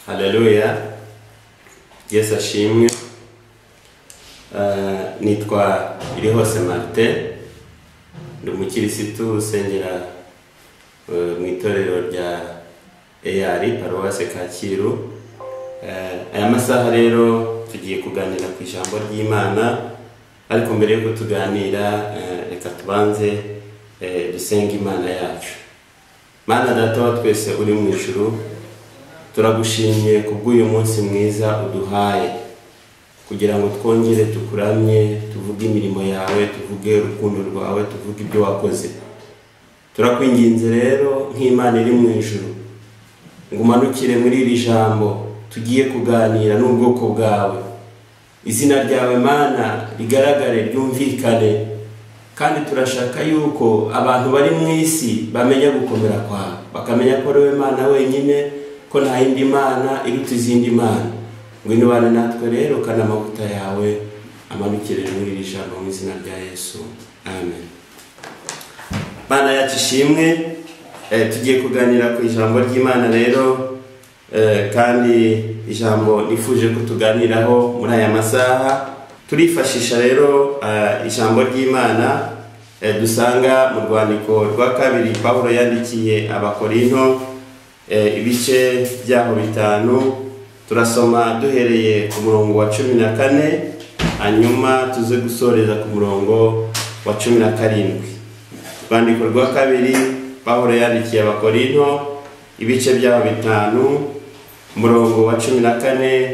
Haleluya. Yesu ashimwe. Nitwa Irihose Martin, ndi umukirisitu usengera mu itorero rya EAR Paruwase Kacyiru. Aya masaha rero tugiye kuganira ku ijambo ry'Imana, ariko mbere yuko tuganira reka tubanze dusenga Imana yacu. Mana Data wa twese uri mu ijuru, turagushimiye kubw'uyu munsi mwiza uduhaye kugira ngo twongere tukuramye, tuvuge imirimo yawe, tuvuge urukundo rwawe, tuvuge ibyo wakoze. Turakwinginze rero nk'Imana iri mu ijuru ngo umanukire muri iri jambo tugiye kuganira n'ubwoko bwawe. Izina ryawe Mana rigaragare, ryumvikane, kandi turashaka yuko abantu bari mu isi bamenya gukomera kwawe, bakamenya ko wowe Mana wenyine, ko nta yindi Mana iruta izindi mana. Ngwino bane natwe rero, kana amavuta yawe amanukire muri iri jambo mu izina rya Yesu, amen. Mana yacu ishimwe, tugiye kuganira ku ijambo ry'Imana rero, kandi ijambo nifuje ko tuganiraho muri aya masaha. Turifashisha rero ijambo ry'Imana dusanga mu rwandiko rwa kabiri Pawulo yandikiye Abakorinto, ibice byaho 5. Turasoma duhereye ku murongo wa 14, hanyuma tuze gusoreza ku murongo wa 17. Rwandiko rwa kabiri Pawulo yandikiye Abakorinto, ibice byaho 5, umurongo wa 14,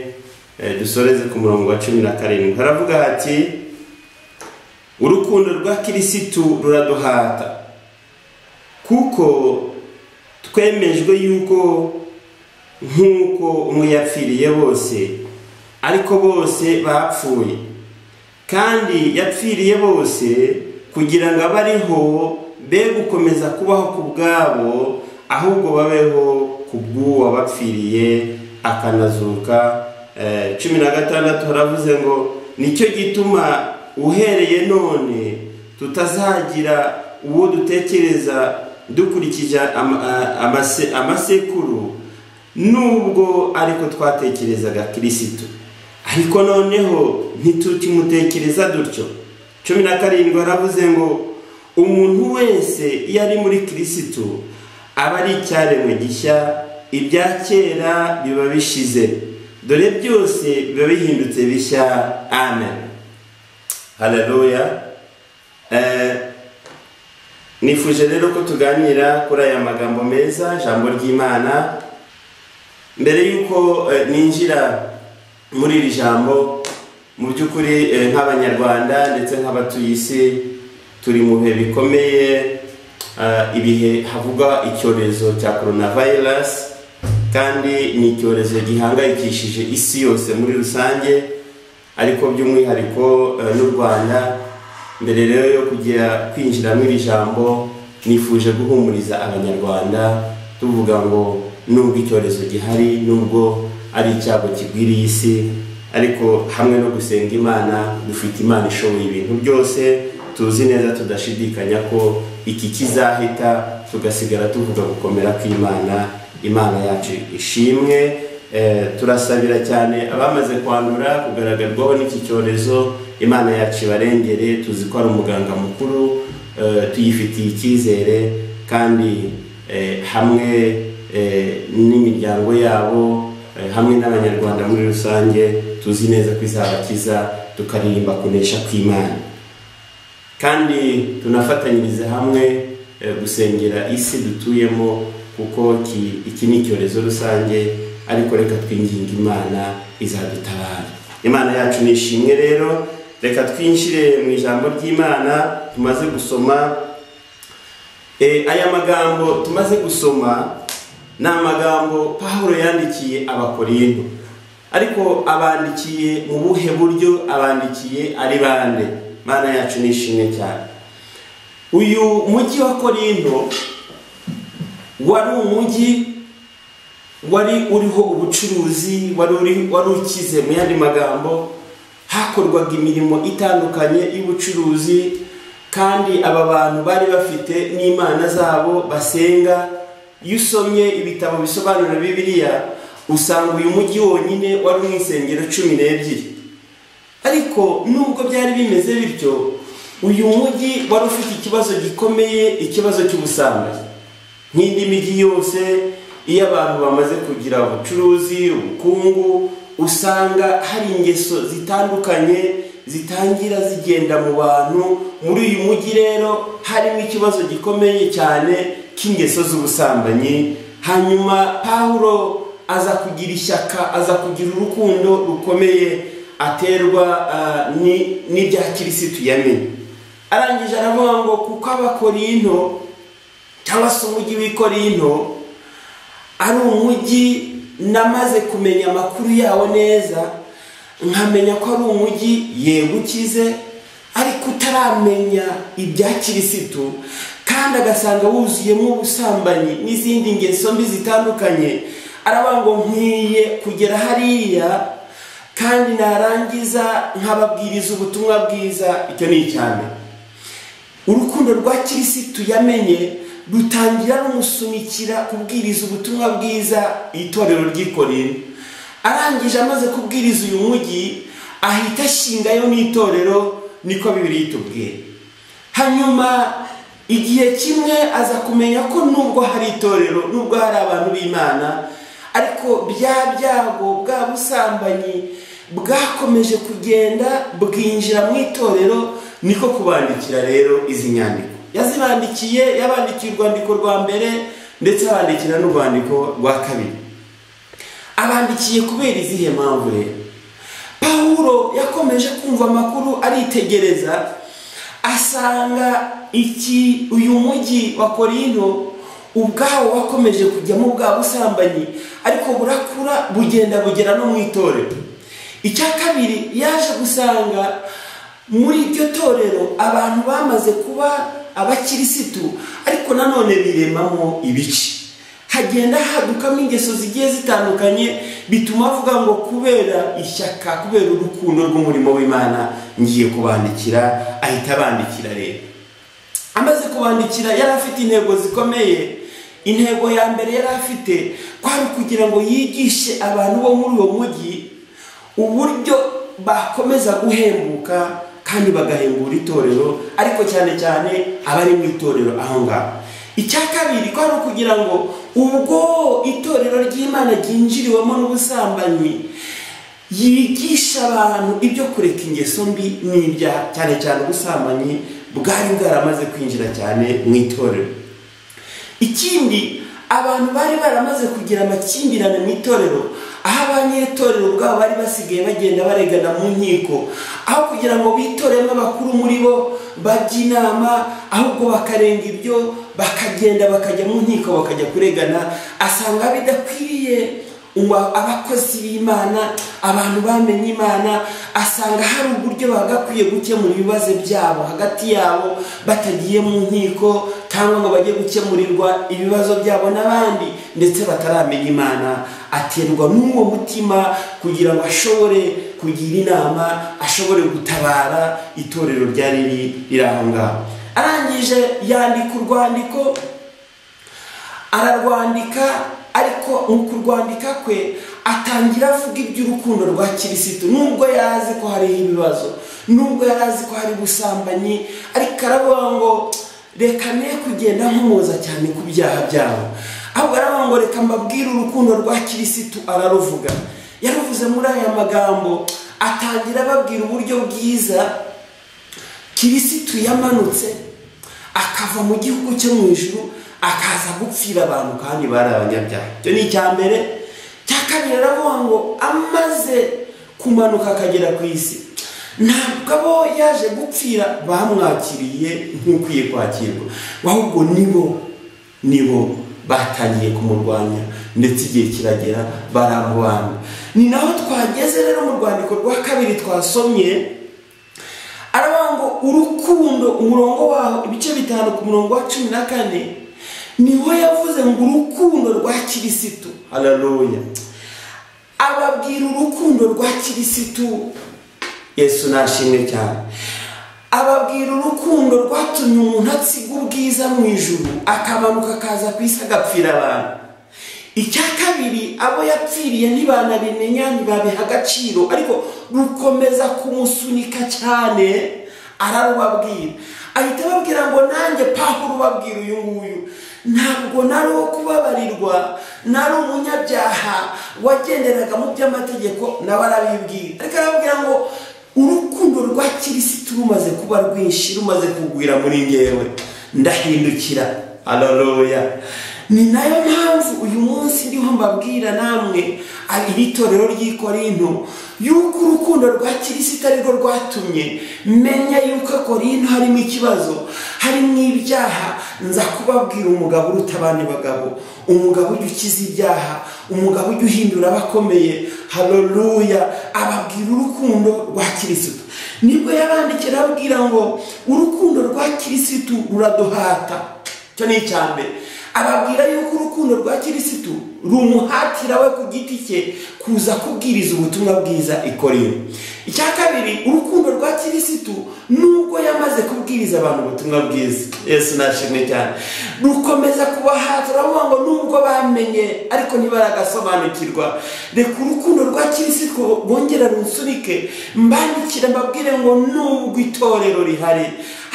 dusoreze ku murongo wa 17. Haravuga hati: urukundo rwa Kirisitu ruraduhata, kuko twemejwe yuko nk'uko umwe yapfiriye bose, ariko bose bapfuye, kandi yapfiriye bose kugira ngo abariho be gukomeza kubaho ku bwabo, ahubwo babeho ku bw'uwo wabapfiriye akanazuka. 16 haravuze ngo nicyo gituma uhereye none tutazagira uwo dutekereza dukurikije amasekuru, nubwo ariko twatekerezaga Kirisitu, ariko noneho ntitukimutekereza dutyo. 17 haravuze ngo umuntu wese iyo ari muri Kirisitu aba ari icyaremwe gishya, ibya kera biba bishize, dore byose biba bihindutse bishya. Amen. Haleluya. Nifuje rero ko tuganira kuri aya magambo meza, ijambo ry'Imana. Mbere yuko ninjira muri iri jambo, mu by'ukuri nk'Abanyarwanda ndetse nk'abatuye isi turi mu bihe bikomeye, ibihe havuga icyorezo cya coronavirus, kandi ni icyorezo gihangayikishije isi yose muri rusange, ariko by'umwihariko n'u Rwanda. Mbere rero yo kujya kwinjira muri iri jambo, nifuje guhumuriza Abanyarwanda tuvuga ngo nubwo icyorezo gihari, nubwo ari icyago kigwiriye isi, ariko hamwe no gusenga Imana, dufite Imana ishoboye ibintu byose. Tuzi neza tudashidikanya ko iki kizahita, tugasigara tuvuga gukomera kw'Imana. Imana yacu ishimwe. Turasabira cyane abamaze kwandura, kugaragarwaho n'iki cyorezo. Imana yacu ibarengere, tuzi ko ari umuganga mukuru, tuyifitiye icyizere, kandi hamwe n'imiryango yabo, hamwe n'Abanyarwanda muri rusange, tuzi neza ko izabakiza, tukaririmba kunesha kw'Imana. Kandi tunafatanyirize hamwe gusengera isi dutuyemo, kuko iki ni icyorezo rusange, ariko reka twinginge Imana izadutabara. Imana yacu nishimwe rero. Reka twinjire mu ijambo ry'Imana tumaze gusoma. Aya magambo tumaze gusoma ni amagambo Pawulo yandikiye Abakorinto, ariko abandikiye mu buhe buryo? Abandikiye ari bande? Mana yacu nishimwe cyane. Uyu mujyi wa Korinto wari umujyi wari uriho ubucuruzi, wari ukize. Mu yandi magambo, hakorwaga imirimo itandukanye y'ubucuruzi, kandi aba bantu bari bafite n'imana zabo basenga. Iyo usomye ibitabo bisobanura Bibiliya, usanga uyu mujyi wonyine wari mu insengero 12. ariko nubwo byari bimeze bityo, uyu mujyi wari ufite ikibazo gikomeye, ikibazo cy'ubusambanyi. Nk'indi mijyi yose, iyo abantu bamaze kugira ubucuruzi, ubukungu, usanga hari ingeso zitandukanye zitangira zigenda mu bantu. Muri uyu mujyi rero harimo ikibazo gikomeye cyane k'ingeso z'ubusambanyi. Hanyuma Pawulo aza kugira ishyaka, aza kugira urukundo rukomeye aterwa n'ibya Kirisitu yamenye. Arangije aravuga ngo kuko Abakorinto cyangwa se umujyi w'i Korinto ari umujyi namaze kumenya amakuru yawo neza, nkamenya ko ari umujyi yegukize ariko utaramenya ibya Kirisitu, kandi agasanga wuzuyemo ubusambanyi n'izindi ngeso mbi zitandukanye. Aravuga ngo nkwiye kugera hariya kandi narangiza nkababwiriza ubutumwa bwiza. Icyo ni icyane. Urukundo rwa Kirisitu yamenye rutangira rumusunikira kubwiriza ubutumwa bwiza itorero ry'i Korinto. Arangije amaze kubwiriza uyu mujyi, ahita ashingayo n'itorero, niko Bibiliya itubwiye. Hanyuma igihe kimwe aza kumenya ko nubwo hari itorero, nubwo hari abantu b'Imana, ariko bya byago bwa busambanyi bwakomeje kugenda bwinjira mu itorero. Niko kubandikira rero izi nyandiko yazibandikiye. Yabandikiye urwandiko rwa mbere ndetse abandikira n'urwandiko rwa kabiri. Abandikiye kubera izihe mpamvu rero? Pawulo yakomeje kumva amakuru, aritegereza, asanga uyu mujyi wa Korinto ubwawo wakomeje kujyamo bwa busambanyi, ariko burakura bugenda bugera no mu itorero. Icya kabiri, yaje gusanga muri iryo torero abantu bamaze kuba abakirisitu, ariko nanone biremamo ibice. Hagenda hadukamo ingeso zigiye zitandukanye, bituma avuga ngo kubera ishyaka, kubera urukundo rw'umurimo w'Imana ngiye kubandikira. Ahita abandikira rero. Amaze kubandikira yari afite intego zikomeye. Intego ya mbere yari afite kwari kugira ngo yigishe abantu bo muri uwo mujyi uburyo bakomeza guhembuka kandi bagahembura itorero, ariko cyane cyane abari mu itorero aho ngaho. Icya kabiri kwari kugira ngo ubwo itorero ry'Imana ryinjiriwemo n'ubusambanyi, yigisha abantu ibyo kureka ingeso mbi n'ibyaha, cyane cyane ubusambanyi bwari bwaramaze kwinjira cyane mu itorero. Ikindi, abantu bari baramaze kugira amakimbirane mu itorero, aho abanyetorero ubwabo bari basigaye bagenda baregana mu nkiko, aho kugira ngo bitoremo abakuru muri bo bajya inama, ahubwo bakarenga ibyo bakagenda bakajya mu nkiko bakajya kuregana. Asanga bidakwiriye abakozi b'Imana, abantu bamenye Imana, asanga hari uburyo bagakwiye gukemura ibibazo byabo hagati yabo batagiye mu nkiko, cyangwa ngo bajye gukemurirwa ibibazo byabo n'abandi ndetse bataramenya Imana. Aterwa n'uwo mutima kugira ngo ashobore kugira inama, ashobore gutabara itorero ryari riri aho ngaho. Arangije yandika urwandiko, ararwandika, ariko mu kurwandika kwe atangira avuga iby'urukundo rwa Kirisitu. Nubwo yazi ko hari ibibazo, nubwo yarazi ko hari ubusambanyi, ariko aravuga ngo reka ne kugenda nkumuza cyane ku byaha byabo, ahubwo aravuga ngo reka mbabwire urukundo rwa Kirisitu. Araruvuga, yaruvuze muri aya magambo. Atangira ababwira uburyo bwiza Kirisitu yamanutse akava mu gihugu cyo mu ijuru akaza gupfira abantu kandi bari abanyabyaha. Icyo ni icya mbere. Cya kabiri, aravuga ngo amaze kumanuka akagera ku isi, ntabwo abo yaje gupfira bamwakiriye nk'ukwiye kwakirwa, ahubwo nibo batangiye kumurwanya, ndetse igihe kiragera baramubamba. Ni naho twageze rero mu rwandiko rwa kabiri twasomye. Aravuga ngo urukundo, umurongo waho ibice 5 ku murongo wa 14, niho yavuze ngo urukundo rwa Kirisitu. Haleluya. Ababwira urukundo rwa Kirisitu. Yesu nashimwe cyane. Ababwira urukundo rwatumye umuntu atsiga ubwiza mu ijuru, akamanuka akaza ku isi agapfira abantu. icya kabiri abo yapfiriye ntibanabimenya ntibabiha agaciro, ariko rukomeza kumusunika cyane. Ararubabwira, ahita ababwira ngo nanjye Pawulo ubabwira uyu nguyu ntabwo nari uwo kubabarirwa, nari umunyabyaha wagenderaga mu by'amategeko, nawe arabibwira. Ariko arababwira ngo urukundo rwa Kirisitu rumaze kuba rwinshi, rumaze kugwira muri ngewe, ndahindukira. Haleluya. Ni nayo mpamvu uyu munsi ndiho mbabwira namwe iri torero ry'i Korinto yuko urukundo rwa Kirisitu ari rwo rwatumye menya yuko Korinto harimo ikibazo, harimo ibyaha. Nza kubabwira umugabo uruta abandi bagabo, umugabo ujya ukiza ibyaha, umugabo ujya uhindura abakomeye. Haleluya. Ababwira urukundo rwa Kirisitu. Nibwo yabandikira ababwira ngo urukundo rwa Kirisitu ruraduhata. Cyo ni icyambere. Ababwira yuko urukundo rwa Kirisitu rumuhatira we ku giti cye kuza kubwiriza ubutumwa bwiza i Korinto. Icya kabiri, urukundo rwa Kirisitu nubwo yamaze kubwiriza abantu ubutumwa bwiza, Yesu nashimwe cyane, rukomeza kubahata. Uravuga ngo nubwo bamenye ariko ntibaragasobanukirwa. Reka urukundo rwa Kirisitu bongera runsunike, mbandikira mbabwire ngo nubwo itorero rihari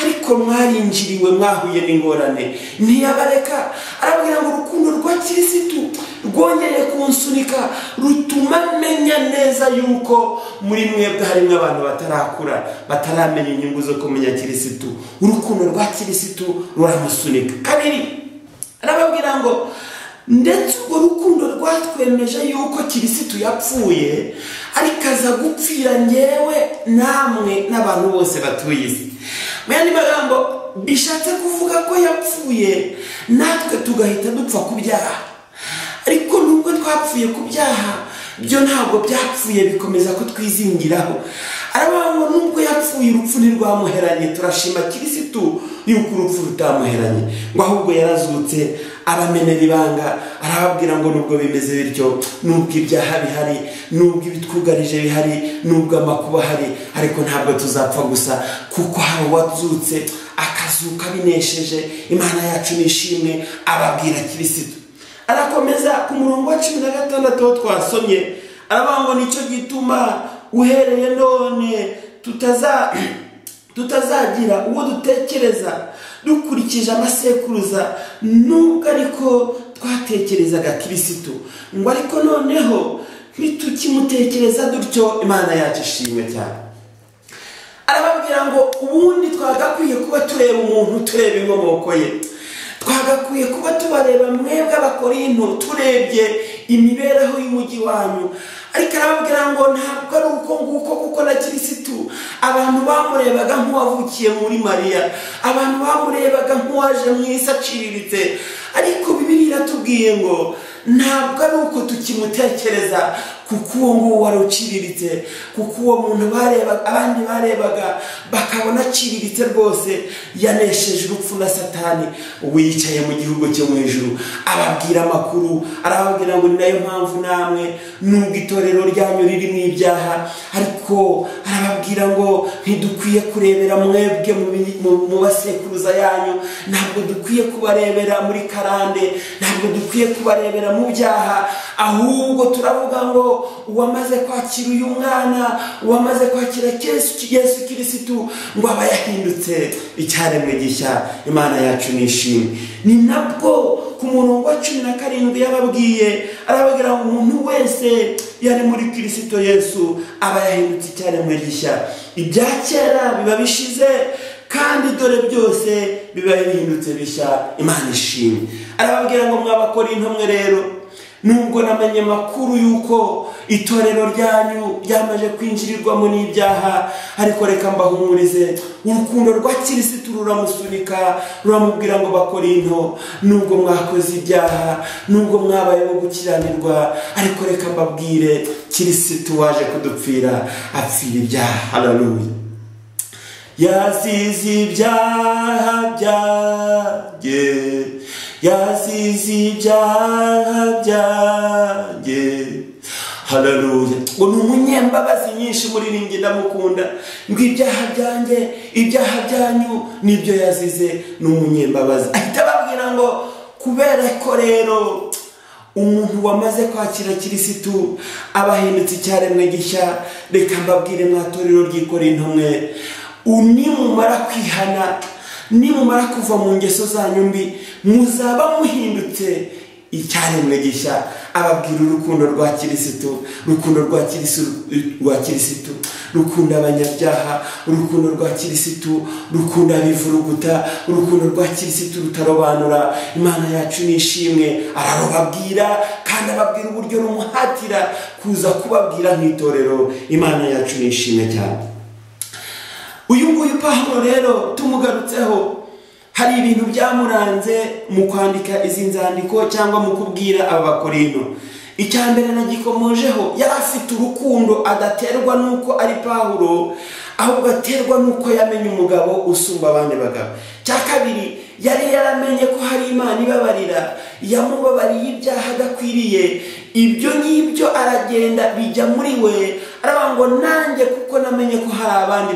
ariko mwarinjiriwe, mwahuye n'ingorane, ntiyabareka. Arabwira ngo urukundo rwa Kirisitu rwongeye kunsunika, rutuma menya neza yuko muri mwebwe harimo abantu batarakura, bataramenya inyungu zo kumenya Kirisitu. Urukundo rwa Kirisitu ruramusunika. Kabiri, arababwira ngo ndetse urwo rukundo rwatwemeje yuko Kirisitu yapfuye, ariko aza gupfira ngewe namwe n'abantu bose batuye isi. Mu yandi magambo bishatse kuvuga ko yapfuye natwe tugahita dupfa ku byaha, ariko nubwo twapfuye ku byaha byo ntabwo byapfuye, bikomeza ko twizingiraho. Aravuga ngo nubwo yapfuye urupfu ntirwamuheranye, turashima Kirisitu yuko urupfu rutamuheranye, ngo ahubwo yarazutse abamenera ibanga. Arababwira ngo nubwo bimeze bityo, nubwo ibyaha bihari, nubwo ibitwugarije bihari, nubwo amakuba ahari, ariko ntabwo tuzapfa gusa, kuko hari uwazutse akazuka binesheje. Imana yacu nishimwe. Ababwira Kirisitu. Arakomeza ku murongo wa 16 aho twasomye, aravuga ngo nicyo gituma uhereye none tutazagira uwo dutekereza dukurikije amasekuruza, nubwo ariko twatekerezaga Kirisitu, ngo ariko noneho ntitukimutekereza dutyo. Imana yacu ishimwe cyane. Arababwira ngo ubundi twagakwiye kuba tureba umuntu, tureba inkomoko ye, twagakwiye kuba tubareba mwebwe Abakorinto turebye imibereho y'umujyi wanyu. Ariko arababwira ngo ntabwo ari uko nguko, kuko na Kirisitu abantu bamurebaga nk'uwavukiye muri Mariya, abantu bamurebaga nk'uwaje mu isi aciriritse. Ariko Bibiliya iratubwiye ngo ntabwo ari uko tukimutekereza, kuko uwo nguwo wari uciriritse, kuko uwo muntu abandi barebaga bakabona aciriritse rwose, yanesheje urupfu na Satani, wicaye mu gihugu cyo mu ijuru. Ababwira amakuru. Arababwira ngo ni nayo mpamvu namwe nubwo itorero ryanyu riri mu ibyaha, ariko arababwira ngo ntidukwiye kurebera mwebwe mu basekuruza yanyu, ntabwo dukwiye kubarebera muri karande, ntabwo dukwiye kubarebera mu byaha, ahubwo turavuga ngo uwamaze kwakira uyu mwana, uwamaze kwakira Yesu Kirisitu, ngo aba yahindutse icyaremwe gishya. Imana yacu nishimwe. Ni nabwo ku murongo wa 17 yababwiye, arababwira ngo umuntu wese yari muri Kristo Yesu aba yahindutse icyaremwe gishya. Ibya kera biba bishize, kandi dore byose biba bihindutse bishya. Imana ishimwe. Arababwira ngo mw'Abakorinto mwe rero, nubwo namenye makuru yuko itorero ryanyu ryamaje kwinjirirwamo n'ibyaha, ariko reka mbahumurize, urukundo rwa Kirisitu ruramusunika, ruramubwira ngo Bakorinto, nubwo mwakoze ibyaha, nubwo mwabayeho gukiranirwa, ariko reka mbabwire Kirisitu waje kudupfira, apfira ibyaha. Haleluya. Yasize ibyaha byanjye, yasize ibyaha byanjye. Haleluya. Ngo ni umunyembabazi nyinshi muririmbyi ndamukunda, ngo ibyaha byanjye, ibyaha byanyu nibyo yazize, ni umunyembabazi. Ahita ababwira ngo kubera ko rero umuntu wamaze kwakira kirisitu aba ahindutse icyaremwe gishya. Reka mbabwire mwatorero ry'Ikorinto mwe, nimumara kwihana, nimumara kuva mu ngeso zanyu mbi, muzaba muhindutse icyaremwe gishya. Ababwira urukundo rwa kirisitu, urukundo rwa kirisitu rukunda abanyabyaha, urukundo rwa kirisitu rukunda abivuruguta, urukundo rwa kirisitu rutarobanura. Imana yacu nishimwe. Ararubabwira kandi ababwira uburyo rumuhatira kuza kubabwira nk'itorero. Imana yacu nishimwe cyane. Uyu nguyu Pawulo rero tumugarutseho, hari ibintu byamuranze mu kwandika izi nzandiko cyangwa mu kubwira Abakorinto. Icya mbere nagikomojeho, yari afite urukundo adaterwa nuko ari Pawulo, ahubwo aterwa nuko yamenye umugabo usumba abandi bagabo. Cya kabiri, yari yaramenye ko hari Imana ibabarira, yamubabariye ibyaha adakwiriye. Ibyo ngibyo aragenda bijya muri we, aravuga ngo nanjye kuko namenye ko hari abandi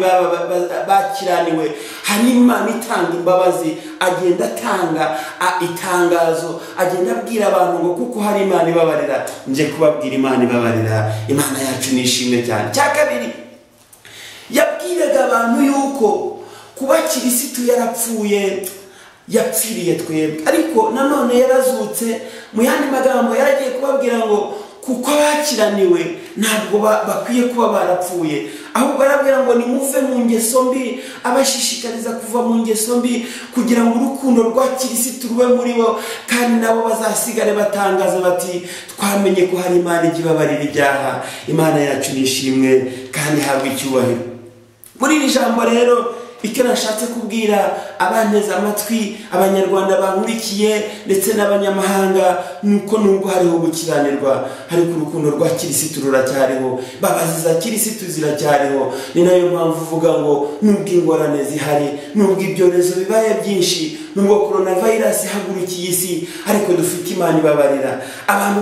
bakiraniwe, hari Imana itanga imbabazi. Agenda atanga itangazo, agenda abwira abantu ngo kuko hari Imana ibabarira, nje kubabwira Imana ibabarira. Imana yacu nishimwe cyane. Cya kabiri, yabwiraga abantu yuko kuba kirisitu yarapfuye, yapfiriye twebwe, ariko nanone yarazutse. Mu yandi magambo yaragiye kubabwira ngo kuko bakiraniwe ntabwo bakwiye kuba barapfuye, ahubwo arabwira ngo nimuve mu ngeso mbi, abashishikariza kuva mu ngeso mbi kugira ngo urukundo rwa kirisitu rube muri bo, kandi nabo bazasigare batangaza bati twamenye ko hari Imana ijya ibabarira ibyaha. Imana yacu nishimwe kandi habwa icyubahiro. Muri iri jambo rero icyo nashatse kubwira abanteze amatwi, abanyarwanda bankurikiye ndetse n'abanyamahanga, nuko nubwo hariho gukiranirwa, ariko urukundo rwa kirisitu ruracyariho, babazi za kirisitu ziracyariho. Ni nayo mpamvu uvuga ngo nubwo ingorane zihari, nubwo ibyorezo bibaye byinshi, nubwo coronavirus ihagurukiye isi, ariko dufite Imana ibabarira. Abantu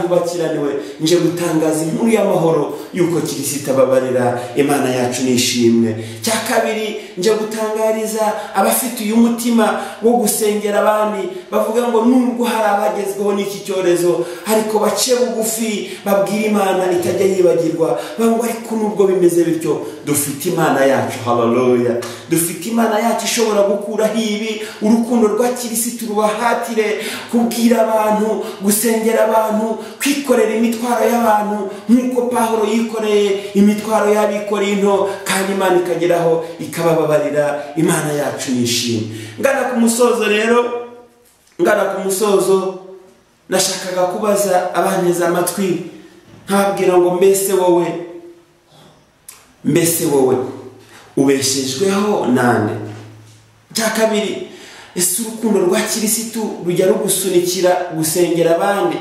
bakiraniwe, nje gutangaza inkuru y'amahoro yuko kirisitu ababarira. Imana yacu nishimwe. Cya kabiri, nje gutangariza abafite uyu mutima wo gusengera abandi, bavuga ngo nubwo hari abagezweho n'iki cyorezo, ariko bace bugufi babwira Imana itajya yibagirwa. Bango ariko nubwo bimeze bityo, dufite Imana yacu. Haleluya. Dufite Imana yacu ishobora gukuraho ibi. Urukundo rwa kirisitu rubahatire kubwira abantu, gusengera abantu, kwikorera imitwaro y'abantu nk'uko Pawulo yikoreye imitwaro y'Abikorinto, kandi Imana ikageraho ikabababarira. Imana yacu nishimwe. Ngana ku musozo, nashakaga kubaza abanteze amatwi, nkababwira ngo mbese wowe ubeshejweho nande? Cya kabiri, ese urukundo rwa kirisitu rujya rugusunikira gusengera abandi?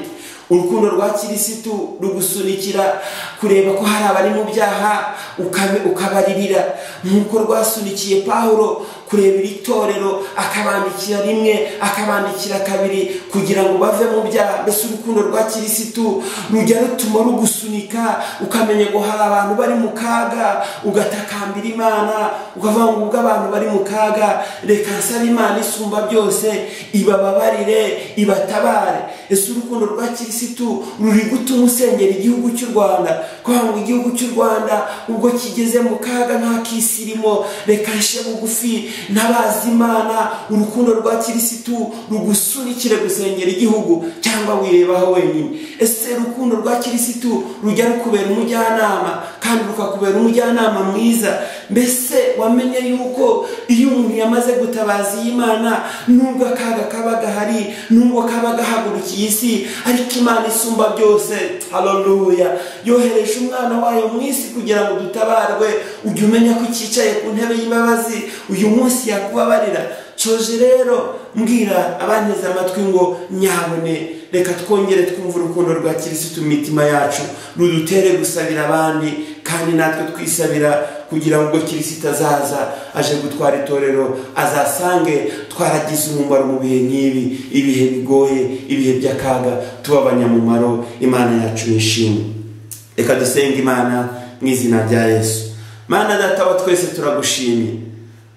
Urukundo rwa kirisitu rugusunikira kureba ko hari abari mu byaha ukabaririra, nk'uko rwasunikiye Pawulo kureba iri torero akabandikira rimwe, akabandikira kabiri kugira ngo bave mu byaha? Mbese urukundo rwa kirisitu rujya rutuma rugusunika ukamenya ngo hari abantu bari mu kaga, ugatakambira Imana ukavuga ngo ubwo abantu bari mu kaga, reka nsabe Imana isumba byose ibababarire, ibatabare. Ese urukundo rwa kirisitu ruri gutuma usengera igihugu cy'u Rwanda, kugira ngo igihugu cy'u Rwanda ubwo kigeze mu kaga nta kisirimo, reka nshe bugufi n'abazi Imana. Urukundo rwa kirisitu rugusunikire gusengera igihugu, cyangwa wirebaho wenyine? Ese urukundo rwa kirisitu rujya rukubera umujyanama, kandi rukakubera umujyanama mwiza? Mbese wamenye yuko iyo umuntu yamaze gutabaza Imana, nubwo akaga kaba gahari, nubwo kaba gahagurukiye isi, ariko Imana isumba byose, haleluya, yohereje umwana wayo mu isi kugira ngo dutabarwe. Ujye umenya ko cyicaye ku ntebe y'imbabazi uyu munsi yakubabarira. Coje rero mbwira abanteze amatwi ngo nyabone, reka twongere twumva urukundo rwa kirisitu mu mitima yacu, rudutere gusabira abandi, kandi natwe twisabira kugira ngo kirisitu azaza aje gutwara itorero, azasange twaragize umumaro mu bihe nk'ibi, ibihe bigoye, ibihe by'akaga, tuba abanyamumaro. Imana yacu nishimwe. Reka dusenge Imana mu izina rya Yesu. Mana Data wa twese, turagushimiye,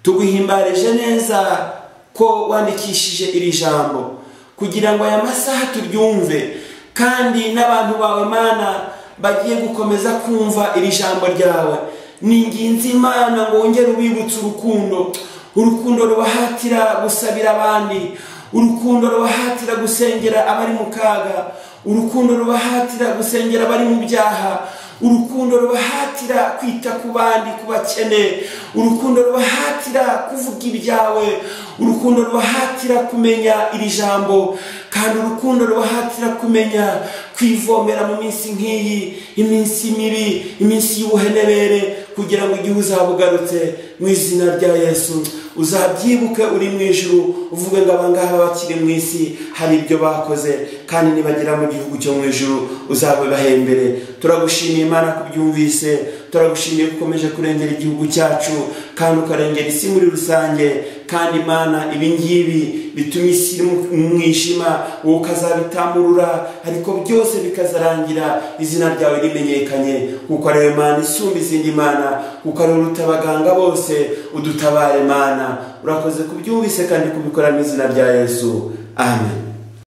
tuguhimbarije neza ko wandikishije iri jambo, kugira ngo aya masaha turyumve, kandi n'abantu bawe Mana bagiye gukomeza kumva iri jambo ryawe. Ninginze Imana ngo wongere ubibutse urukundo rubahatira gusabira abandi, urukundo rubahatira gusengera abari mu kaga, urukundo rubahatira gusengera abari mu byaha, urukundo rubahatira kwita ku bandi, ku bakene, urukundo rubahatira kuvuga ibyawe, urukundo rubahatira kumenya iri jambo, kandi urukundo rubahatira kumenya kwivomera mu minsi nk'iyi, iminsi mibi, iminsi y'ubuhenebere, kugira ngo igihe uzaba ugarutse mu izina rya Yesu uzabyibuke uri mu ijuru, uvuge ngo abangaba bakiri mu isi hari ibyo bakoze, kandi nibagera mu gihugu cyo mu ijuru uzabibahembere. Turagushimiye Imana kubyumvise, turagushimiye ukomeje kurengera igihugu cyacu kandi ukarengera isi muri rusange, kandi Imana ibingibi bituma isi mu mwijima wowe ukazabitamurura, ariko byose bikazarangira izina ryawe rimenyekanye, kuko ari wowe Mana isumba izindi mana, kuko ari wowe uruta abaganga bose. Udutabare Mana, urakoze kubyumvise kandi kubikora mu izina rya Yesu, amen.